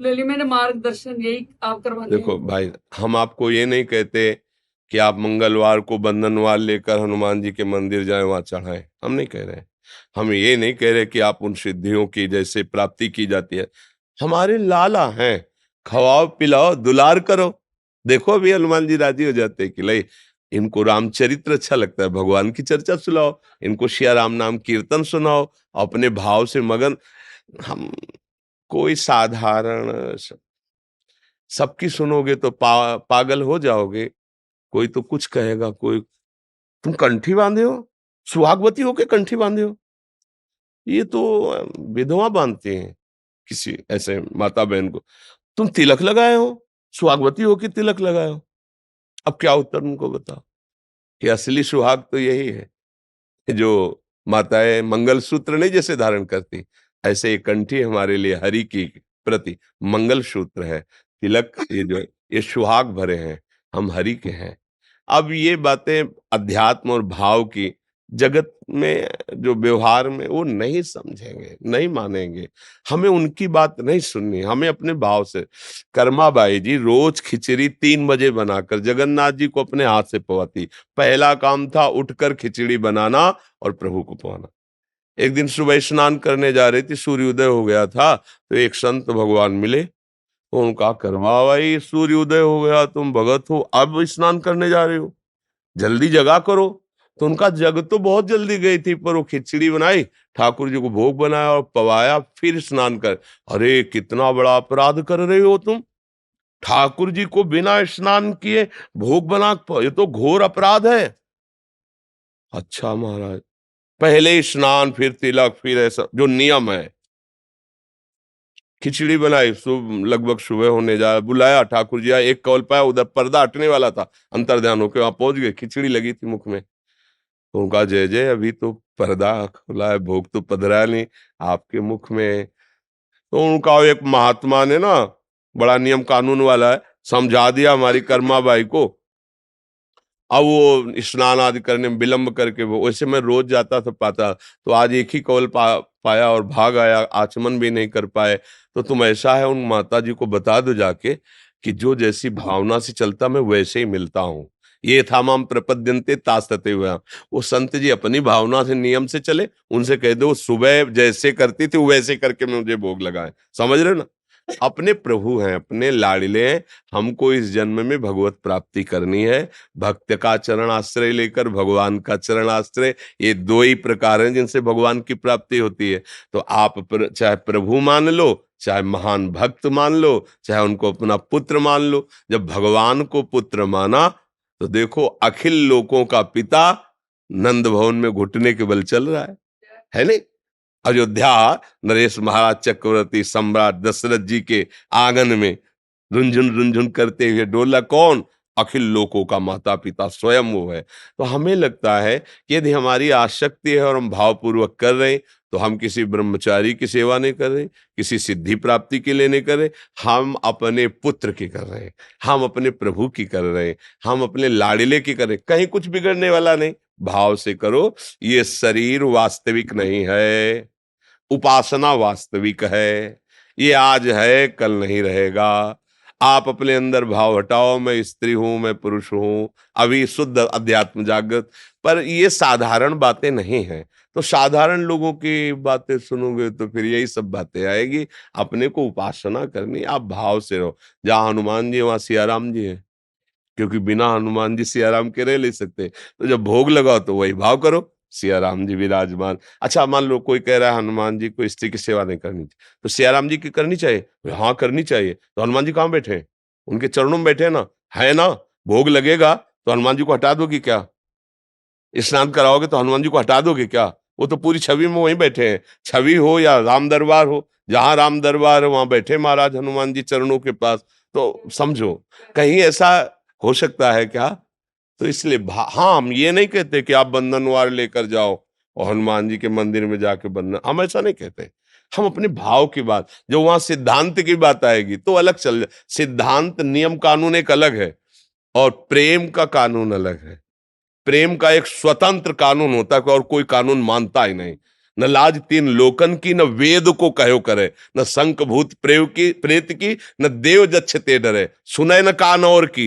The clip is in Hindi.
ले मेरे मार्गदर्शन यही आप करवाते देखो हैं। भाई, हम आपको ये नहीं कहते कि आप मंगलवार को बंधनवार लेकर हनुमान जी के मंदिर जाएं, वहां चढ़ाएं, हम नहीं कह रहे। हम ये नहीं कह रहे कि आप उन सिद्धियों की जैसे प्राप्ति की जाती है। हमारे लाला हैं, खवाओ पिलाओ दुलार करो। देखो अभी हनुमान जी राजी हो जाते हैं कि ले, इनको रामचरित्र अच्छा लगता है, भगवान की चर्चा सुनाओ, इनको सिया राम नाम कीर्तन सुनाओ, अपने भाव से मगन। हम कोई साधारण सबकी सुनोगे तो पागल हो जाओगे। कोई तो कुछ कहेगा, कोई तुम कंठी बांधे हो, सुहागवती होके कंठी बांधे हो। ये तो विधवा बांधती हैं किसी ऐसे माता बहन को। तुम तिलक लगाए हो, सुहागवती होके तिलक लगाए हो। अब क्या उत्तर उनको बताओ कि असली सुहाग तो यही है जो माताएं मंगलसूत्र नहीं जैसे धारण करती, ऐसे ये कंठी हमारे लिए हरि की प्रति मंगलसूत्र है। तिलक ये जो ये सुहाग भरे हैं, हम हरि के हैं। अब ये बातें अध्यात्म और भाव की जगत में जो व्यवहार में वो नहीं समझेंगे, नहीं मानेंगे। हमें उनकी बात नहीं सुननी, हमें अपने भाव से। कर्माबाई जी रोज खिचड़ी 3 बजे बनाकर जगन्नाथ जी को अपने हाथ से पवाती। पहला काम था उठकर खिचड़ी बनाना और प्रभु को पवाना। एक दिन सुबह स्नान करने जा रही थी, सूर्योदय हो गया था, तो एक संत भगवान मिले। तो उनका कर्माबाई सूर्योदय हो गया, तुम भगत हो, अब स्नान करने जा रहे हो, जल्दी जगा करो। तो उनका जग तो बहुत जल्दी गई थी, पर वो खिचड़ी बनाई, ठाकुर जी को भोग बनाया और पवाया, फिर स्नान कर। अरे कितना बड़ा अपराध कर रहे हो तुम, ठाकुर जी को बिना स्नान किए भोग बना, ये तो घोर अपराध है। अच्छा महाराज, पहले स्नान फिर तिलक फिर ऐसा जो नियम है। खिचड़ी बनाई, लगभग सुबह होने जा, बुलाया, ठाकुर जी आए, एक कौल पाया, उधर पर्दा हटने वाला था, अंतर्ध्यान होके वहां पहुंच गए, खिचड़ी लगी थी मुख में। तो उनका जय जय, अभी तो पर्दा खुला है, भोग तो पधरा नहीं आपके मुख में। तो उनका एक महात्मा ने ना, बड़ा नियम कानून वाला है, समझा दिया हमारी कर्माबाई को। अब वो स्नान आदि करने में विलंब करके, वो वैसे मैं रोज जाता था पाता, तो आज एक ही कौल पाया और भाग आया, आचमन भी नहीं कर पाए। तो तुम ऐसा है उन माता जी को बता दो जाके कि जो जैसी भावना से चलता मैं वैसे ही मिलता हूँ। ये था माम प्रपद्यन्ते तास्तते हुआ। वो संत जी अपनी भावना से नियम से चले, उनसे कह दो सुबह जैसे करती थी वैसे करके मुझे भोग लगाए। समझ रहे हो ना, अपने प्रभु हैं, अपने लाडले हैं। हमको इस जन्म में भगवत प्राप्ति करनी है। भक्त का चरण आश्रय लेकर भगवान का चरण आश्रय, ये दो ही प्रकार हैं जिनसे भगवान की प्राप्ति होती है। तो आप चाहे प्रभु मान लो, चाहे महान भक्त मान लो, चाहे उनको अपना पुत्र मान लो। जब भगवान को पुत्र माना तो देखो अखिल लोकों का पिता नंद भवन में घुटने के बल चल रहा है नहीं? अयोध्या नरेश महाराज चक्रवर्ती सम्राट दशरथ जी के आंगन में रुंझुन रुंझुन करते हुए डोला कौन? अखिल लोकों का माता पिता स्वयं वो है। तो हमें लगता है कि यदि हमारी आसक्ति है और हम भावपूर्वक कर रहे हैं, तो हम किसी ब्रह्मचारी की सेवा नहीं कर रहे, किसी सिद्धि प्राप्ति के लिए नहीं कर रहे, हम अपने पुत्र की कर रहे हैं, हम अपने प्रभु की कर रहे हैं, हम अपने लाडिले की कर रहे हैं। कहीं कुछ बिगड़ने वाला नहीं, भाव से करो। ये शरीर वास्तविक नहीं है, उपासना वास्तविक है। ये आज है कल नहीं रहेगा। आप अपने अंदर भाव हटाओ, मैं स्त्री हूं, मैं पुरुष हूं, अभी शुद्ध अध्यात्म जागृत। पर ये साधारण बातें नहीं हैं। तो साधारण लोगों की बातें सुनोगे तो फिर यही सब बातें आएगी। अपने को उपासना करनी, आप भाव से रहो। जहां हनुमान जी वहां सियाराम जी है, क्योंकि बिना हनुमान जी सियाराम के रह नहीं सकते। तो जब भोग लगाओ तो वही भाव करो, सियाराम जी विराजमान। अच्छा मान लो कोई कह रहा है हनुमान जी को स्त्री की सेवा नहीं करनी चाहिए, तो सियाराम जी की करनी चाहिए? हाँ करनी चाहिए। तो हनुमान जी कहाँ बैठे हैं? उनके चरणों में बैठे हैं ना, है ना? भोग लगेगा तो हनुमान जी को हटा दोगे क्या? स्नान कराओगे तो हनुमान जी को हटा दोगे क्या? वो तो पूरी छवि में वहीं बैठे हैं। छवि हो या राम दरबार हो, जहां राम दरबार है वहां बैठे महाराज हनुमान जी चरणों के पास। तो समझो, कहीं ऐसा हो सकता है क्या? तो इसलिए हाँ, हम ये नहीं कहते कि आप बंधनवार लेकर जाओ और हनुमान जी के मंदिर में जाके बंधन, हम ऐसा नहीं कहते। हम अपने भाव की बात, जो वहां सिद्धांत की बात आएगी तो अलग चल। सिद्धांत नियम कानून एक अलग है और प्रेम का कानून अलग है। प्रेम का एक स्वतंत्र कानून होता है और कोई कानून मानता ही नहीं। न लाज तीन लोकन की, न वेद को कहो करे, न शंख भूत प्रेत की, न देव जच्छ ते डरे, सुने न कान और की।